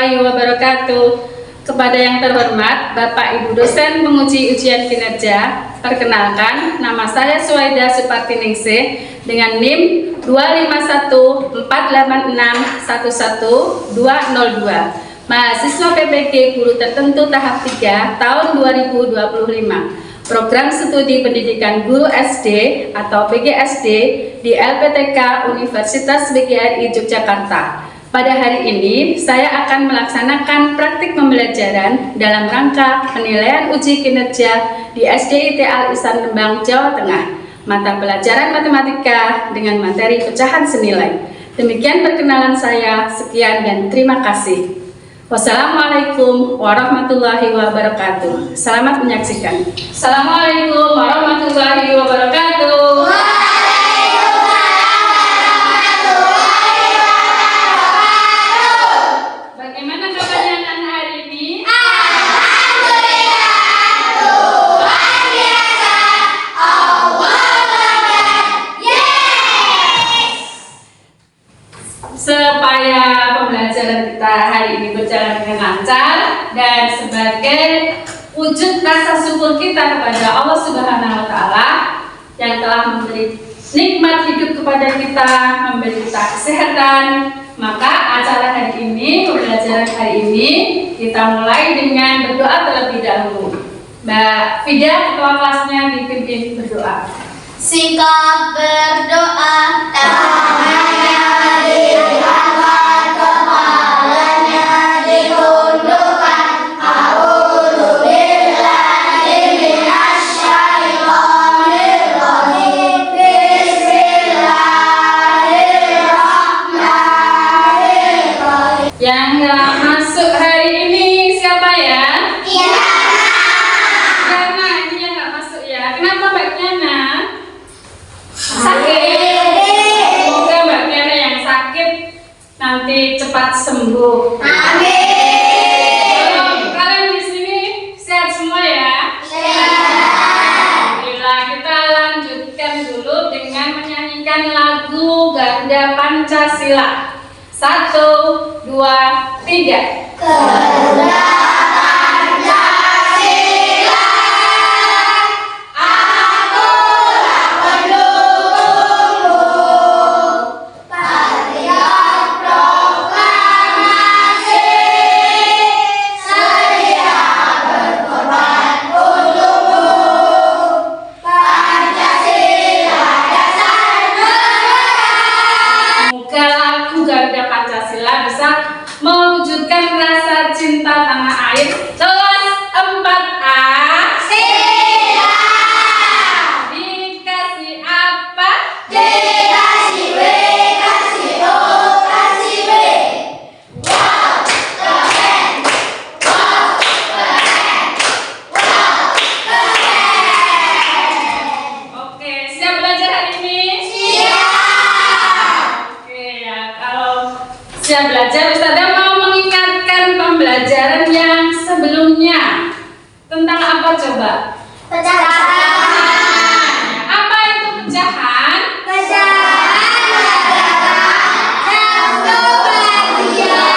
warahmatullahi wabarakatuh. Kepada yang terhormat Bapak Ibu dosen penguji ujian kinerja, perkenalkan nama saya Suwaida Supartiningsih dengan NIM 25148611202, mahasiswa PPG Guru Tertentu tahap 3 tahun 2025. Program Studi Pendidikan Guru SD atau PGSD di LPTK Universitas BGRI Yogyakarta. Pada hari ini, saya akan melaksanakan praktik pembelajaran dalam rangka penilaian uji kinerja di SDIT Al-Ihsan Rembang, Jawa Tengah, mata pelajaran matematika dengan materi pecahan senilai. Demikian perkenalan saya, sekian dan terima kasih. Wassalamualaikum warahmatullahi wabarakatuh. Selamat menyaksikan. Assalamualaikum warahmatullahi wabarakatuh. Supaya pembelajaran kita hari ini berjalan dengan lancar dan sebagai wujud rasa syukur kita kepada Allah Subhanahu wa Ta'ala yang telah memberi nikmat hidup kepada kita, memberi kita kesehatan, maka acara hari ini, pembelajaran hari ini kita mulai dengan berdoa terlebih dahulu. Mbak Fida, ketua kelasnya, dipimpin berdoa. Sikap berdoa, tangannya diangkat, kepalanya ditundukkan. A'udzu billahi minasyaitonir rajim. Bismillahirrahmanirrahim. Yang telah masuk hari ini siapa ya? Tiana, ini yang nggak masuk ya. Kenapa Mbak Tiana? Sakit. Semoga Mbak Tiana yang sakit nanti cepat sembuh. Amin. Kalau kalian di sini sehat semua ya? Alhamdulillah. Kita lanjutkan dulu dengan menyanyikan lagu Garuda Pancasila. 1, 2, 3. Garuda Pancasila, akulah pendukungmu. Patriot proklamasi, sedia berkorban untukmu. Pancasila dasar negara. Semoga lagu Garuda Pancasila bisa mewujudkan rasa cinta tanah air. Kelas 4A. Siap. Dikasih apa? Dikasih W, kasih O, kasih B. Wow, keren. Wow, keren. Wow, keren. Oke, siap belajar hari ini? Siap. Oke ya, kalau siap belajar, Ustazah mau mengingatkan pembelajaran yang sebelumnya. Tentang apa coba? Pecahan. Apa itu pecahan? Pecahan adalah satu bagian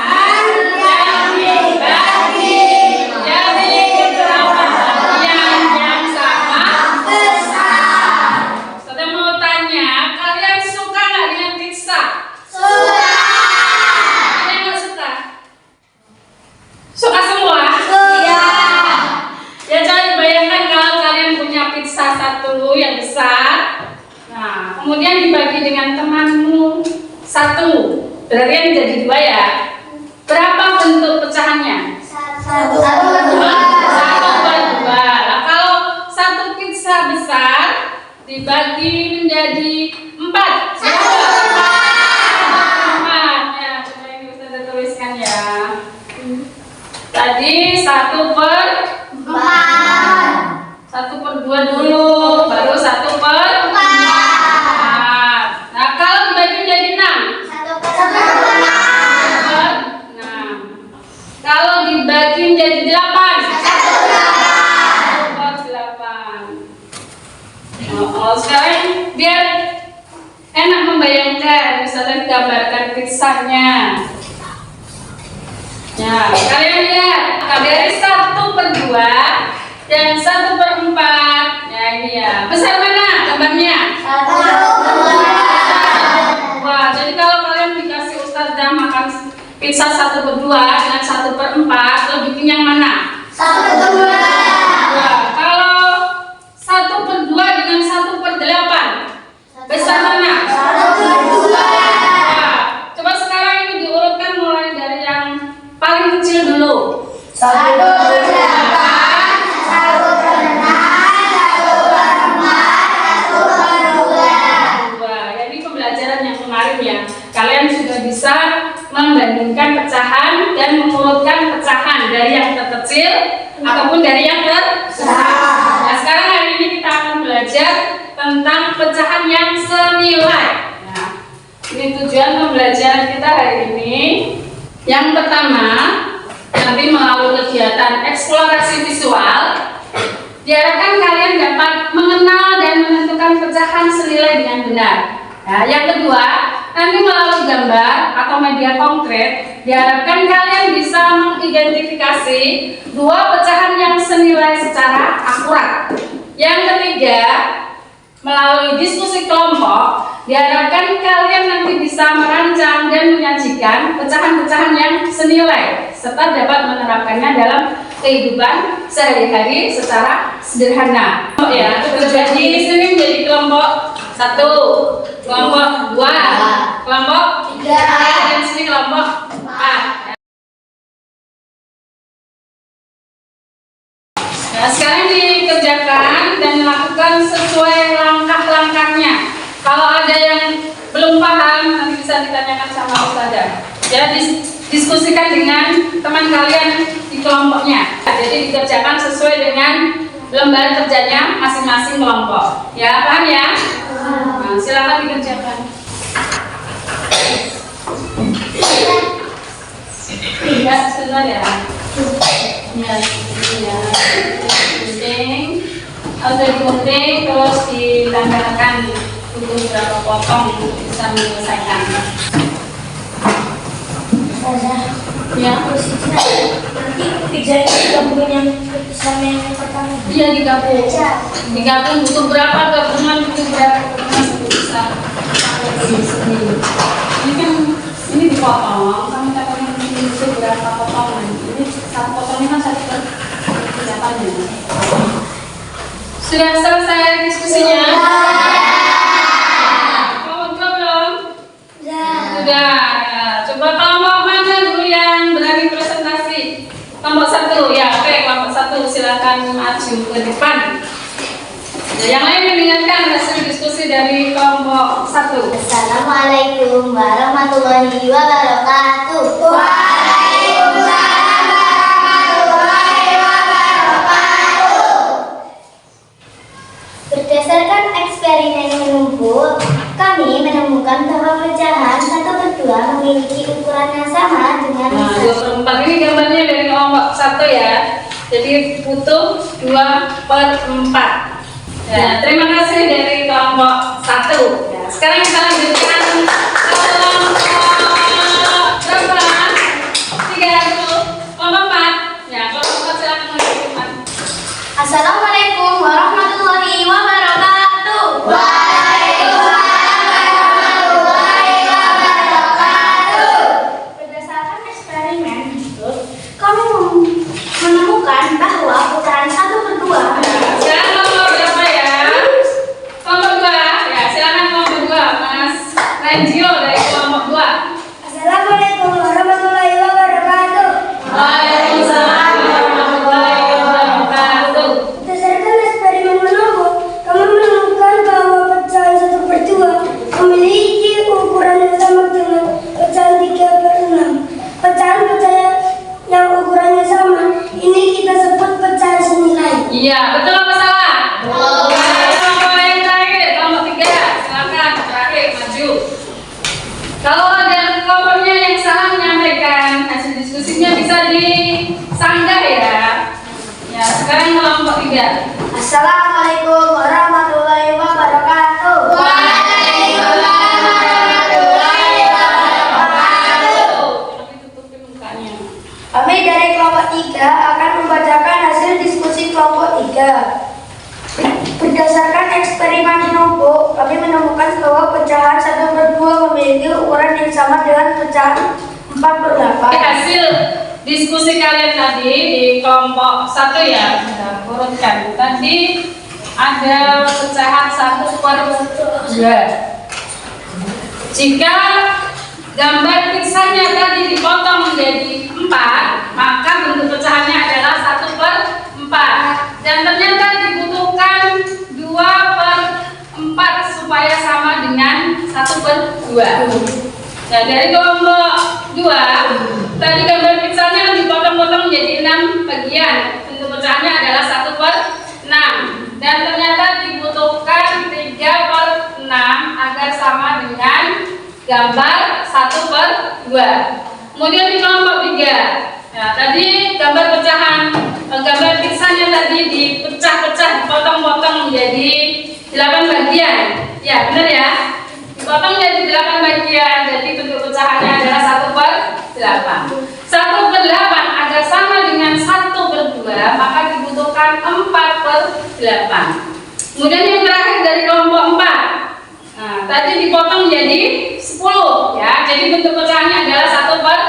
Yang dibagi dari beberapa bagian yang sama. besar. Saya mau tanya, kalian suka nggak dengan pizza? Suka. Ada yang nggak suka? Suka semua? Iya. Ya coba bayangkan kalau kalian punya pizza satu yang besar. Nah, kemudian dibagi dengan temanmu satu. Berarti yang jadi 2 ya. Berapa bentuk pecahannya? Satu. Satu per 2. Nah, kalau satu pizza besar dibagi menjadi 4. Satu per 4. Ya, coba ini bisa dituliskan ya. Tadi 1 per 2 dulu, baru 1 per 4. Nah, kalau dibagi menjadi 6. Kalau dibagi menjadi 8. 1 per 8. Oh, sekarang biar enak membayangkan, misalnya gambarkan pizzanya. Yang 1/4. Ya ini ya. Besar mana gambarnya? 1/2. Wah, jadi kalau kalian dikasih Ustazah makan pizza 1/2 dengan 1/4, lebih kenyang mana? 1/2. Wah, kalau 1/2 dengan 1/8, besar mana? 1/2. Wah, coba sekarang ini diurutkan mulai dari yang paling kecil dulu. 1/8. 1/4. Wah, ya ini pembelajaran yang kemarin ya. Kalian sudah bisa membandingkan pecahan dan mengurutkan pecahan dari yang terkecil ataupun dari yang terbesar. Nah, sekarang hari ini kita akan belajar tentang pecahan yang senilai. Nah, ini tujuan pembelajaran kita hari ini. Yang pertama, nanti melalui kegiatan eksplorasi visual, diharapkan kalian dapat mengenal dan menentukan pecahan senilai dengan benar. Nah, yang kedua, nanti melalui gambar atau media konkret, diharapkan kalian bisa mengidentifikasi dua pecahan yang senilai secara akurat. Yang ketiga, melalui diskusi kelompok, diharapkan kalian nanti bisa merancang dan menyajikan pecahan-pecahan yang senilai serta dapat menerapkannya dalam kehidupan sehari-hari secara sederhana. Oh ya, tujuannya di sini menjadi kelompok 1, kelompok 2, kelompok 3, dan sini kelompok 4. Nah, sekarang dikerjakan dan dilakukan sesuai langkah-langkahnya. Kalau ada yang belum paham, nanti bisa ditanyakan sama Ustazah. Ya, diskusikan dengan teman kalian di kelompoknya. Jadi dikerjakan sesuai dengan lembar kerjanya masing-masing kelompok. Ya, paham ya? Nah, silakan dikerjakan. Enggak, sebentar ya. Ya, gunting, harus digunting terus ditambahkan butuh berapa potong untuk bisa menyelesaikan. Ya, Nanti kerjanya digabungin yang sama yang pertama. iya digabung butuh berapa gabungan, butuh berapa gabungan untuk bisa sampai sini. Ini kan ini dipotong, kami katakan ini butuh berapa potongan. Ini satu potongnya kan 1/8. Sudah selesai diskusinya? Kelompok belum? Sudah. Ya. Coba kelompok mana dulu yang berani presentasi? Kelompok 1 ya, oke, kelompok 1 silakan maju ke depan. Ya, yang lain mendengarkan hasil diskusi dari kelompok 1. Assalamualaikum warahmatullahi wabarakatuh. Waalaikumsalam warahmatullahi wabarakatuh. Berdasarkan eksperimen menumpuk, kami menemukan bahwa pecahan 1/2 memiliki ukuran yang sama dengan Nah, 2/4 ini gambarnya dari kelompok 1 ya. Jadi butuh 2/4. Ya, terima kasih dari kelompok 1. Ya, sekarang kita lanjutkan kelompok berapa? 3 dulu. Kelompok 4. Ya, kelompok 4 silakan melanjutkan. Assalamualaikum warahmatullahi wabarakatuh. Waalaikumsalam warahmatullahi wabarakatuh. Berdasarkan eksperimen, kami menemukan bahwa putaran 1/2. Sekarang kelompok berapa ya? Kelompok 2. Ya, silakan kelompok 2, Mas Renjio dari kelompok 2. Assalamualaikum warahmatullahi wabarakatuh. Waalaikumsalam warahmatullahi wabarakatuh. Berdasarkan eksperimen menumpuk, kami menemukan bahwa pecahan 1/2 memiliki ukuran yang sama dengan pecahan 3/6. Pecahan-pecahan yang ukurannya sama, ini kita sebut pecahan senilai. Iya, betul apa salah? Betul. Kelompok yang terakhir, kelompok 3. Silakan terakhir maju. Kalau ada kelompoknya yang salah menyampaikan hasil diskusinya bisa disanggah ya. Ya, sekarang kelompok 3. Assalamualaikum warahmatullahi wabarakatuh. Waalaikumsalam warahmatullahi wabarakatuh. Tapi tutupin mukanya. Kami dari kelompok 3 akan membacakan hasil diskusi kelompok 3. menemukan bahwa pecahan 1/2 memiliki ukuran yang sama dengan pecahan 4/8. Hasil diskusi kalian tadi di kelompok 1 ya, sudah urutkan. Tadi ada pecahan 1/2. Jika gambar piksanya tadi dipotong menjadi 4, maka bentuk pecahannya adalah 1/4. Dan ternyata dibutuhkan 2/4 supaya sama dengan 1/2. Nah, dari kelompok 2, tadi gambar piksanya dipotong-potong menjadi 6 bagian. Bentuk pecahannya adalah 1/6. Dan ternyata dibutuhkan 3/6 agar sama dengan gambar 1/2. Kemudian di kelompok 3, nah, tadi gambar pecahan, gambar piksanya tadi dipecah-pecah, dipotong-potong menjadi 8 bagian. Ya, benar ya? Dipotong menjadi 8 bagian, jadi bentuk pecahannya adalah 1/8. 1/8 agar sama dengan 1/2, maka dibutuhkan 4/8. Kemudian yang terakhir dari kelompok 4, nah, tadi dipotong menjadi 10 ya, jadi bentuk pecahannya adalah 1/10.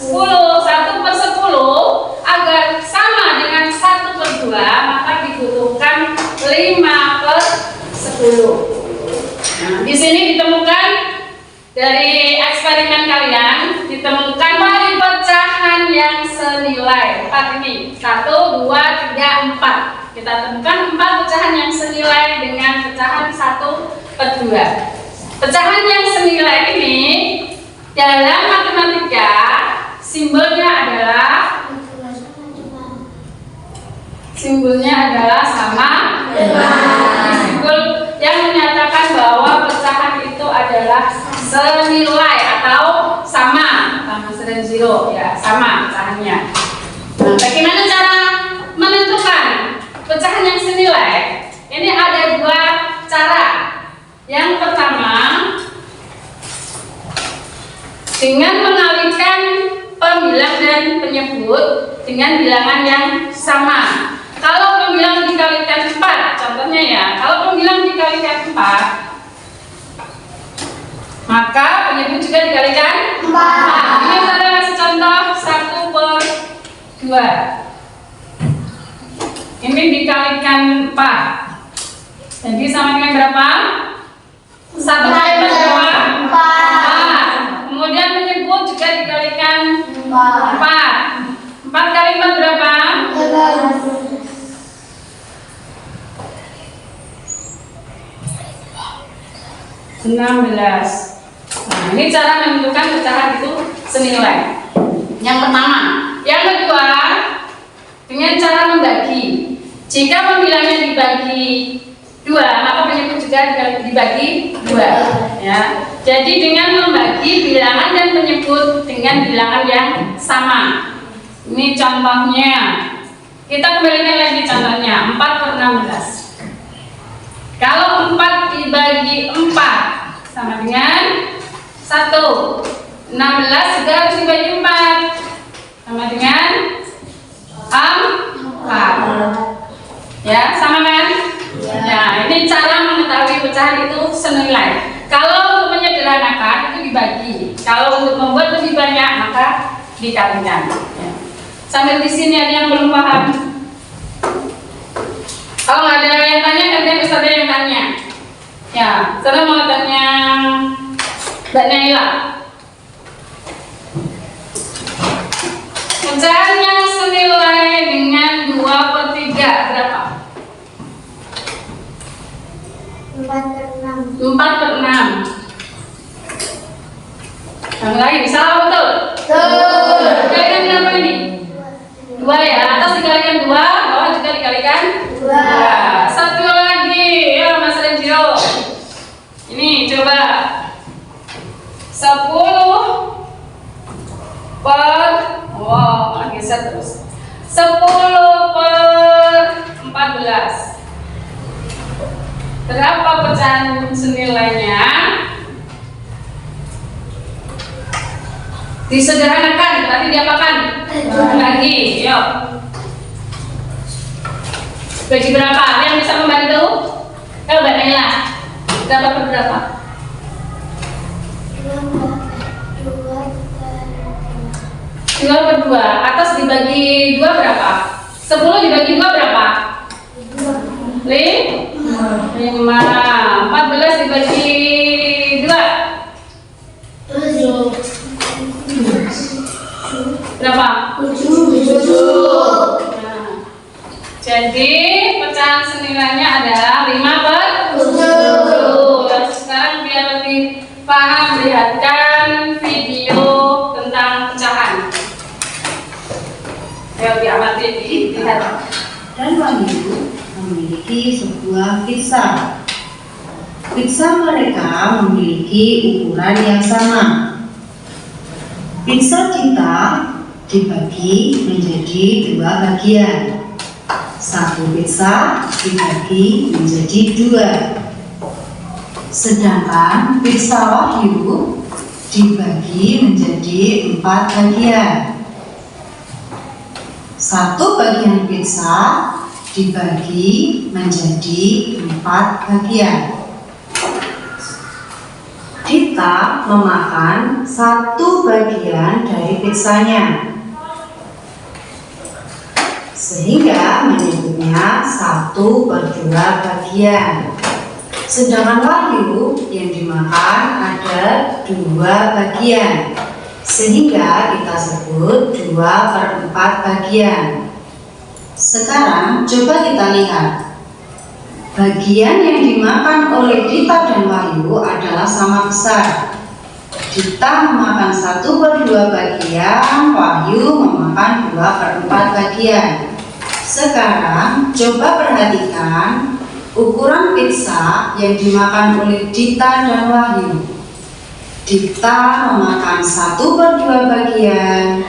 1/10 agar sama dengan 1/2, maka dibutuhkan 5/10. Nah, di sini ditemukan dari eksperimen kalian, ditemukan pecahan yang senilai 4 ini. 1, 2, 3, 4. Kita temukan 4 pecahan yang senilai dengan pecahan 1/2. Pecahan yang senilai ini dalam matematika simbolnya adalah sama. Simbol yang menyatakan bahwa pecahan itu adalah senilai atau sama, dan zero ya, sama pecahannya. Nah, bagaimana cara menentukan pecahan yang senilai? Ini ada 2 cara. Yang pertama, dengan mengalihkan pembilang dan penyebut dengan bilangan yang sama. Kalau pembilang dikalikan 4, contohnya ya, kalau pembilang dikalikan 4, maka penyebut juga dikalikan 4. Ini saya kasih contoh 1/2. Ini dikalikan 4. Jadi sama dengan berapa? 1 kali berapa? 4. Kemudian penyebut juga dikalikan 4. 4 kali 4 berapa? 16. Nah, ini cara menentukan pecahan itu senilai. Yang pertama. Yang kedua, dengan cara membagi. Jika pembilangnya dibagi 2, maka penyebut juga dibagi 2 ya. Jadi dengan membagi bilangan dan penyebut dengan bilangan yang sama. Ini contohnya. Kita kembalikan lagi contohnya 4/16. Kalau 4 dibagi 4 sama dengan 1. 16 juga harus dibagi 4 sama dengan 4. Ya, sama kan? Nah, ini cara mengetahui pecahan itu senilai. Kalau untuk menyederhanakan itu dibagi. Kalau untuk membuat lebih banyak maka dikalikan. Ya. Sambil di sini ada yang belum paham. Kalau nggak ada yang tanya, nanti bisa ada yang tanya. Ya, saya mau tanya Mbak Naila. Pecahan yang senilai dengan 2/3 berapa? 4/6. 4/6. Yang lain, salah betul? Betul. Dikalikan berapa ini? 2 ya, atas dikalikan 2, bawah juga dikalikan 2. Satu lagi, ya Mas Renjiro. Ini coba 10 geser terus. 10/14. Berapa pecahan senilainya? Disederhanakan, berarti diapakan? Bagi, yuk. Bagi berapa? Yang bisa membantu? Mbak Naila. Berapa per berapa? 2 per 2. Atas dibagi 2 berapa? 10 dibagi 2 berapa? 5. 14 dibagi 2 berapa? 7. Nah, jadi pecahan senilainya adalah 5 per 7. Dan sekarang biar lebih paham, lihatkan video tentang pecahan. Ayo diamati, dilihat. Dan Wahyu memiliki sebuah pizza. Pizza mereka memiliki ukuran yang sama. Pizza kita dibagi menjadi 2 bagian. Satu pizza dibagi menjadi 2. Sedangkan pizza Wahyu dibagi menjadi 4 bagian. Satu bagian pizza dibagi menjadi 4 bagian. Kita memakan 1 bagian dari pizzanya, sehingga menyebutnya 1 per 2 bagian. Sedangkan Wahyu yang dimakan ada 2 bagian, sehingga kita sebut 2 per 4 bagian. Sekarang coba kita lihat. Bagian yang dimakan oleh Dita dan Wahyu adalah sama besar. Dita memakan 1 per 2 bagian, Wahyu memakan 2 per 4 bagian. Sekarang coba perhatikan ukuran pizza yang dimakan oleh Dita dan Wahyu. Dita memakan 1 per 2 bagian,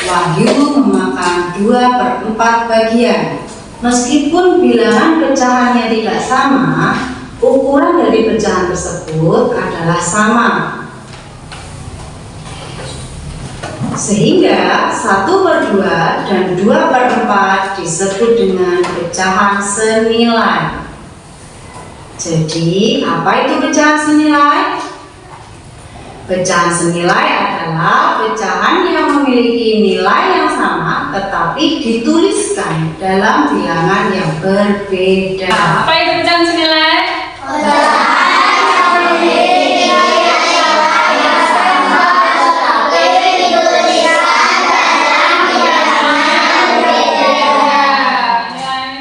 Wahyu memakan 2 per 4 bagian. Meskipun bilangan pecahannya tidak sama, ukuran dari pecahan tersebut adalah sama. Sehingga 1 per 2 dan 2 per 4 disebut dengan pecahan senilai. Jadi, apa itu pecahan senilai? Pecahan senilai adalah pecahan yang memiliki nilai yang sama tetapi dituliskan dalam bilangan yang berbeda. Nah, apa itu pecahan senilai?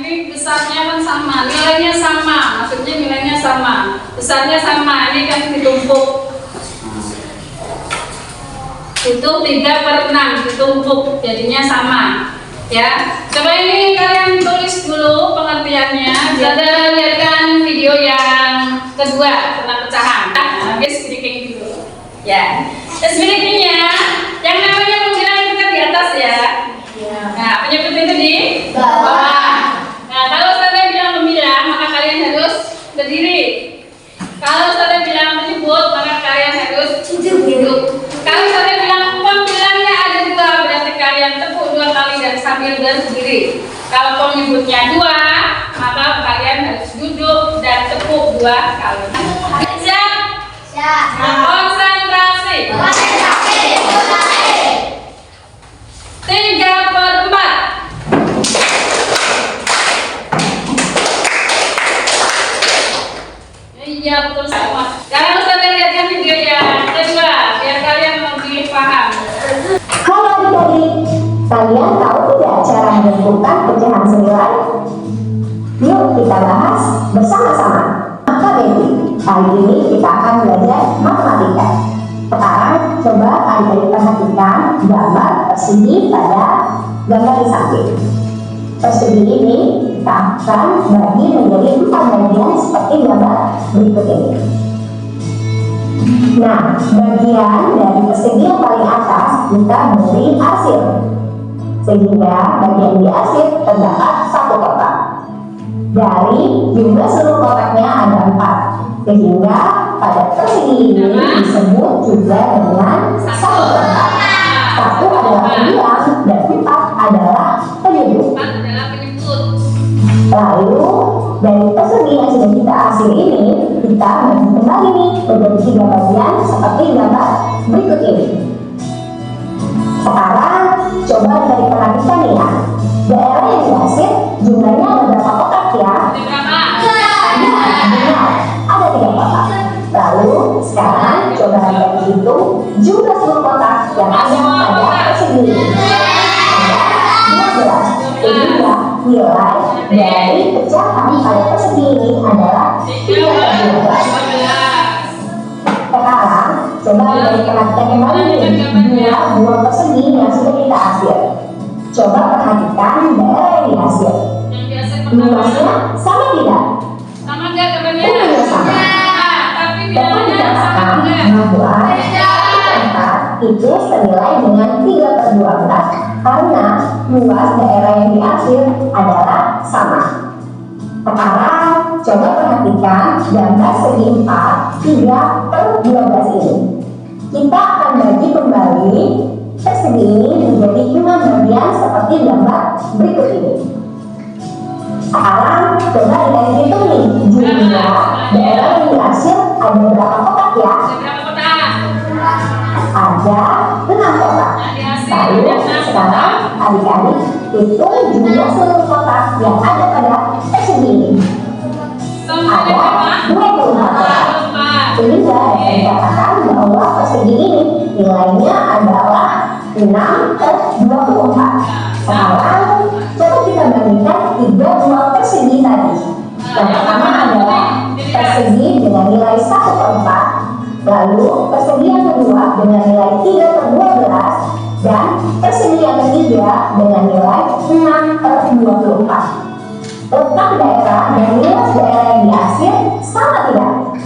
Ini besarnya kan sama, nilainya sama, maksudnya nilainya sama, besarnya sama. Ini kan ditumpuk. Itu 3 per 6 ditumpuk, jadinya sama. Ya, coba ini kalian tulis dulu pengertiannya. Kita lihatkan video yang kedua tentang pecahan. Nah, guys, speaking dulu. Ya, speakingnya yang namanya pembilang itu kan di atas ya. Nah, penyebut itu di bawah. Nah, kalau saya bilang pembilang, maka kalian harus berdiri. Kalau saya bilang penyebut, maka kalian harus duduk. Kalau saya bilang pembilangnya ada 2, berarti kalian tepuk 2 kali dan sambil berdiri. Kalau penyebutnya 2, maka kalian harus duduk dan tepuk 2 kali. Siap? Siap. Konsentrasi. 3 per 4. Iya, betul sama. Sekarang Ustaz lihatkan video yang kedua biar kalian lebih paham. Halo adik-adik, kalian tahu tidak cara menentukan pecahan senilai? Yuk kita bahas bersama-sama. Maka baby, kali ini kita akan belajar matematika. Sekarang coba adik-adik perhatikan gambar persegi pada gambar di samping. Persegi ini kita akan bagi menjadi 4 bagian seperti gambar berikut ini. Nah, bagian dari persegi yang paling atas kita beri arsir, sehingga bagian di arsir terdapat 1 kotak. Dari jumlah seluruh kotaknya ada 4, sehingga pada persegi ini disebut juga dengan 1 kotak. 1 adalah pembilang dan 4 adalah penyebut. Lalu Lalu dari persegi yang sudah kita hasil ini, kita bagi kembali nih menjadi 3 bagian seperti gambar berikut ini. Sekarang coba dari perhatikan nih ya, daerah yang dihasil jumlahnya ada berapa kotak ya? Ada 3 kotak. Lalu sekarang coba dari hitung jumlah seluruh kotak yang ada pada persegi ini. Ada 12. Sehingga nilai dari pecahan pada persegi ini adalah 3/12. Sekarang coba dari perhatikan kembali nih dua persegi yang sudah kita hasil. Coba perhatikan daerah yang dihasil. Luasnya sama tidak? Sama enggak temannya? Tentunya sama. Tapi Dapat dikatakan bahwa tempat itu senilai dengan 3/12 karena luas daerah yang dihasil adalah sama. Sekarang coba perhatikan gambar segi 4 3/12 ini. Kita akan bagi kembali persegi ini menjadi 6 bagian seperti gambar berikut ini. Sekarang coba hitung nih jumlah daerah yang dihasil ada berapa kotak ya? Ada 6 kotak. Lalu sekarang adik-adik hitung jumlah seluruh kotak yang ada pada persegi ini. Ada 24 kotak. Sehingga dapat dikatakan bahwa persegi ini nilainya adalah 6/24. Sekarang coba kita bandingkan 3 buah persegi tadi. Yang pertama adalah persegi dengan nilai 1/4, lalu persegi yang kedua dengan nilai 3/12, dan persegi yang ketiga dengan nilai 6/24. Letak daerah dan luas daerah yang dihasil sama tidak?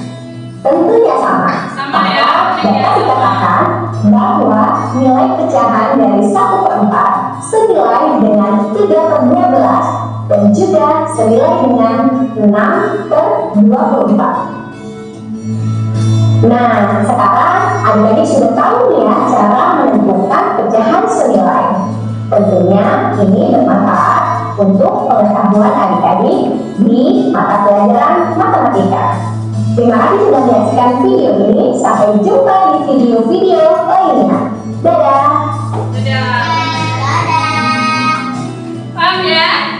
Tentunya sama. Maka dapat dikatakan bahwa nilai pecahan dari 1/4 senilai dengan 3/12 dan juga senilai dengan 6/24. Nah, sekarang adik-adik sudah tahu ya cara menentukan pecahan senilai. Tentunya ini bermanfaat untuk pengetahuan adik-adik di mata pelajaran matematika. Terima kasih sudah menyaksikan video ini. Sampai jumpa di video-video lainnya. Dadah! Paham ya?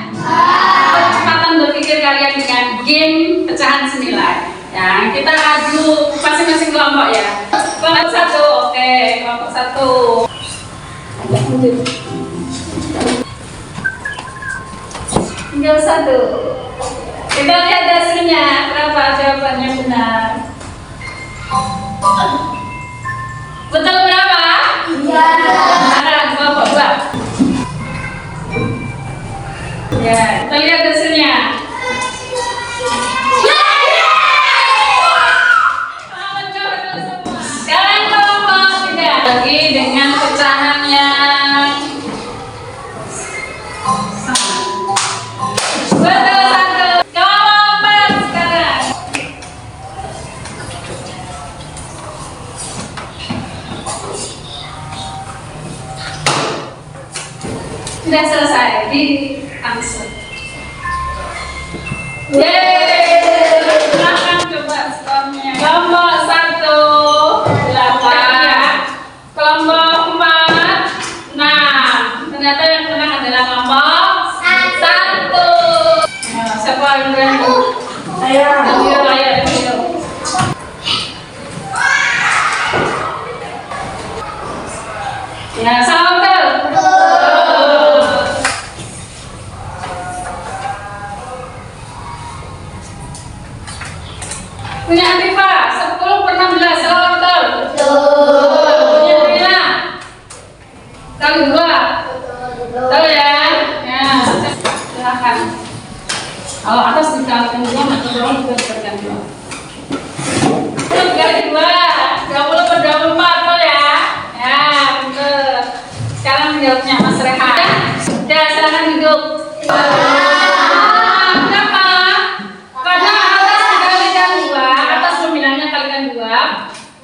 Kecepatan berpikir kalian dengan game pecahan senilai. Ya, kita adu masing-masing kelompok ya. Kelompok 1, oke, kelompok 1. Agak mundur. Tinggal 1. Kita lihat hasilnya, berapa jawabannya benar. Betul berapa? Iya. Sekarang kelompok 2. Ya, kita lihat hasilnya. Sekarang kelompok 3 lagi dengan pecahan yang sama. Betul 1. Kelompok 4 sekarang. Sudah selesai di answer. Yeay, silahkan coba skornya. Kelompok 1 8, kelompok 4 6. Ternyata yang menang adalah kelompok 1. Nah, siapa yang berani? Ayo, ayo. Ya, sama betul. Punya Arifah 10/16 salah betul. Punya Rina kali 2. Tahu ya? Ya, silakan. Kalau atas dikalikan 2, maka bawah juga dikalikan 2. 10 kali 2, 20/24 betul ya? Ya, betul. Sekarang menjawabnya Mas Rehan. Sudah, silakan duduk.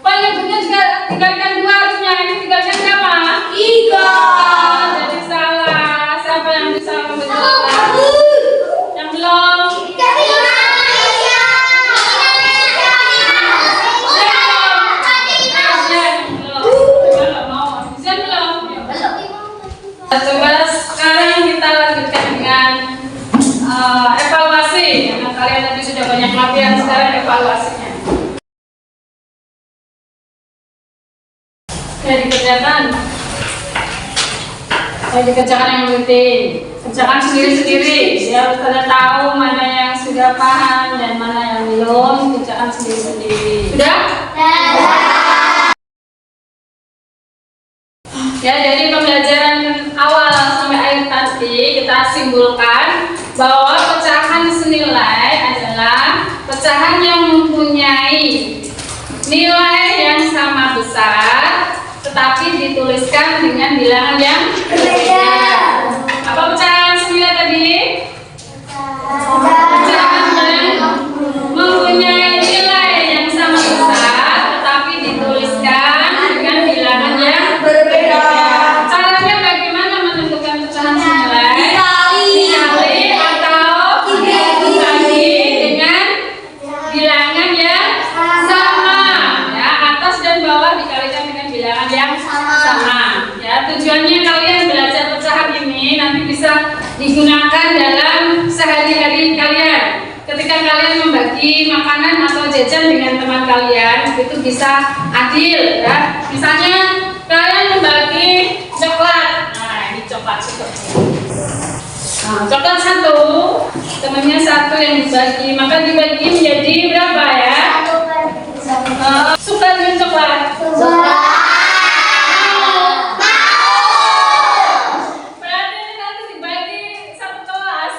Penyebutnya juga dikalikan 2 harusnya. Ini dikalikan berapa? 3. Jadi salah. Siapa yang bisa menjawab? Yang belum? Coba sekarang kita lanjutkan dengan evaluasi. Karena kalian tadi sudah banyak latihan, sekarang evaluasinya. Ya, dikerjakan. Dikerjakan yang penting. Kerjakan sendiri-sendiri. Biar pada tahu mana yang sudah paham dan mana yang belum. Kerjakan sendiri-sendiri. Sudah? Ya, dari pembelajaran awal sampai akhir tadi kita simpulkan bahwa pecahan senilai adalah pecahan yang mempunyai nilai yang sama besar tetapi dituliskan dengan bilangan yang berbeda. Apa pecahan senilai tadi? Pecahan yang mempunyai nilai yang sama besar tetapi dituliskan dengan bilangan yang berbeda. Caranya bagaimana menentukan pecahan senilai? Dikali atau dibagi dengan bilangan yang sama. Ya, atas dan bawah dikalikan dengan bilangan yang sama. Ya, tujuannya kalian belajar pecahan ini nanti bisa digunakan dalam sehari-hari kalian. Ketika kalian membagi makanan atau jajan dengan teman kalian, itu bisa adil, ya. Misalnya kalian membagi coklat. Nah, ini coklat satu. Nah, coklat satu, temannya satu yang dibagi, maka dibagi menjadi berapa ya? Suka dengan coklat? Berarti ini nanti dibagi satu kelas.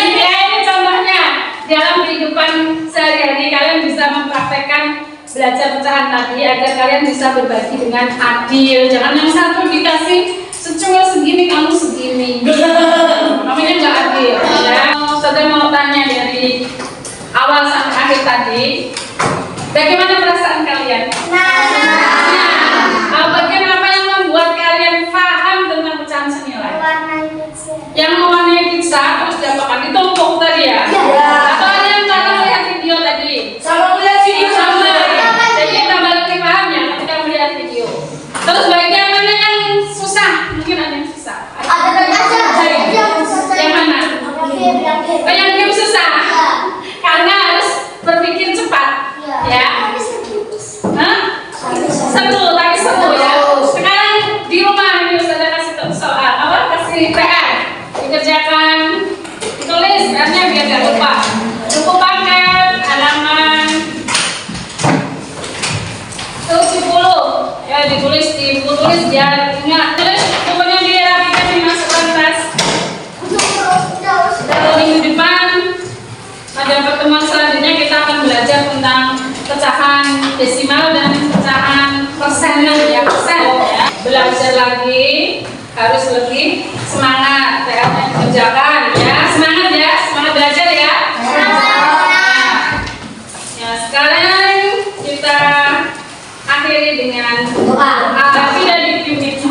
Ini contohnya dalam kehidupan sehari-hari kalian bisa mempraktekkan belajar pecahan tadi agar kalian bisa berbagi dengan adil. Jangan yang satu dikasih secukupnya segini, kamu segini. Namanya nggak adil. Ya. Saya mau tanya dari awal sampai akhir tadi, bagaimana perasaan kalian? Bagian apa yang membuat kalian paham tentang pecahan senilai? Yang mewarnai pizza terus diapakan? Ditumpuk tadi ya? Atau ada yang karena melihat video tadi? Sama melihat video sama. Jadi tambah lebih paham ya ketika melihat video. Terus bagian mana yang susah? Mungkin ada yang susah. Yang mana? Yang game susah. Karena harus berpikir cepat. Ya. Hah? Seru, tapi seru ya. Sekarang di rumah ini Ustazah kasih soal, kasih PR, dikerjakan, ditulis, karena biar gak lupa. Buku paket, halaman 70, ya ditulis di buku tulis biar ingat. Terus bukunya dirapikan dimasukkan tas. Lalu minggu depan pada pertemuan selanjutnya kita akan belajar tentang pecahan desimal dan pecahan persenan ya, persen ya. Belajar lagi harus lebih semangat PR-nya dikerjakan ya. Semangat ya, semangat belajar ya. Ya, sekarang kita akhiri dengan doa. Tapi dari unit 2.